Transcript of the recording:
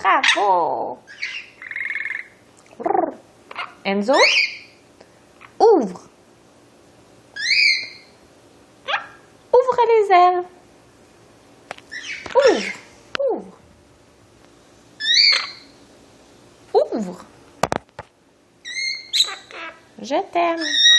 Bravo. Enzo, ouvre. Ouvre les ailes. Ouvre, ouvre. Ouvre. Je t'aime.